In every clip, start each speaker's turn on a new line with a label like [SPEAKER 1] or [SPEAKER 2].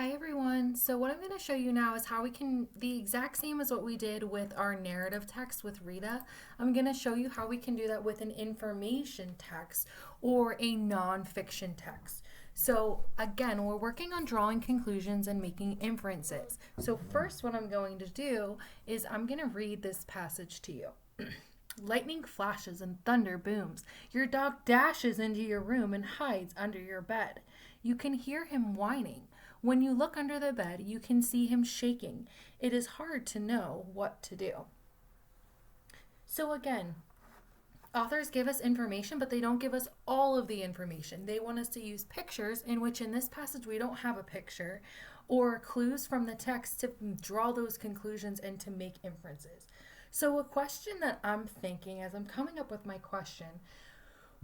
[SPEAKER 1] Hi everyone. So what I'm going to show you now is how we can, the exact same as what we did with our narrative text with Rita, I'm going to show you how we can do that with an information text or a nonfiction text. So again, we're working on drawing conclusions and making inferences. So first what I'm going to do is I'm going to read this passage to you. Lightning flashes and thunder booms. Your dog dashes into your room and hides under your bed. You can hear him whining. When you look under the bed, you can see him shaking. It is hard to know what to do. So again, authors give us information, but they don't give us all of the information. They want us to use pictures, in which in this passage we don't have a picture, or clues from the text to draw those conclusions and to make inferences. So a question that I'm thinking as I'm coming up with my question,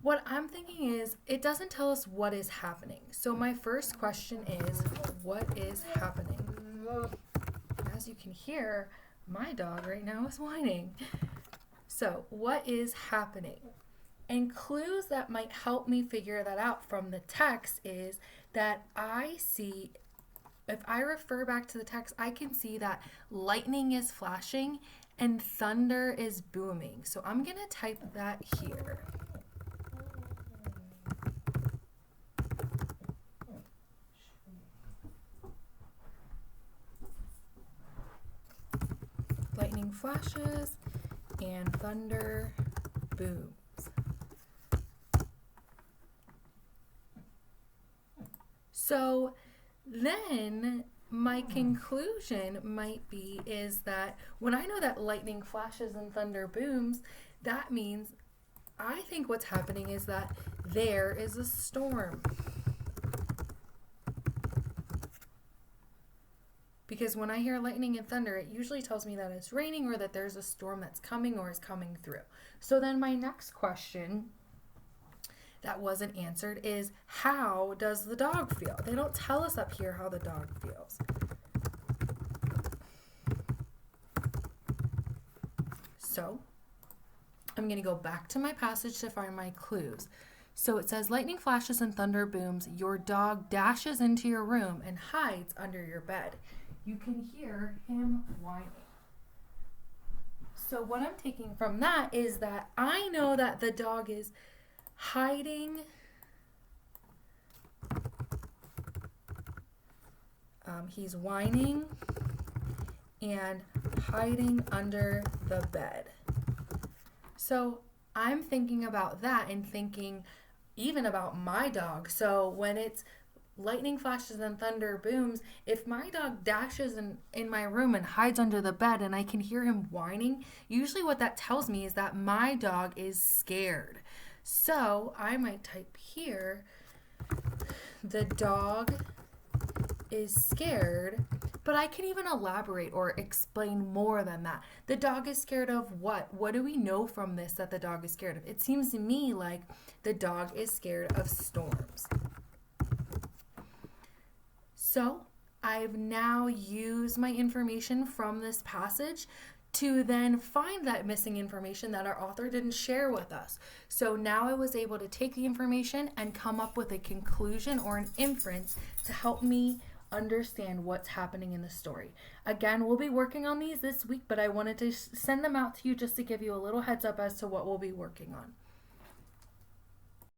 [SPEAKER 1] what I'm thinking is, it doesn't tell us what is happening. So my first question is, what is happening? As you can hear, my dog right now is whining. So what is happening? And clues that might help me figure that out from the text is that I see, if I refer back to the text, I can see that lightning is flashing and thunder is booming. So I'm going to type that here. Lightning flashes and thunder booms. So then my conclusion might be is that when I know that lightning flashes and thunder booms, that means I think what's happening is that there is a storm. Because when I hear lightning and thunder, it usually tells me that it's raining or that there's a storm that's coming or is coming through. So then my next question that wasn't answered is, how does the dog feel? They don't tell us up here how the dog feels. So I'm going to go back to my passage to find my clues. So it says, lightning flashes and thunder booms. Your dog dashes into your room and hides under your bed. You can hear him whining. So what I'm taking from that is that I know that the dog is hiding. He's whining and hiding under the bed. So I'm thinking about that and thinking even about my dog. So when it's lightning flashes and thunder booms, if my dog dashes in my room and hides under the bed and I can hear him whining, usually what that tells me is that my dog is scared. So I might type here, the dog is scared, but I can even elaborate or explain more than that. The dog is scared of what? What do we know from this that the dog is scared of? It seems to me like the dog is scared of storms. So I've now used my information from this passage to then find that missing information that our author didn't share with us. So now I was able to take the information and come up with a conclusion or an inference to help me understand what's happening in the story. Again, we'll be working on these this week, but I wanted to send them out to you just to give you a little heads up as to what we'll be working on.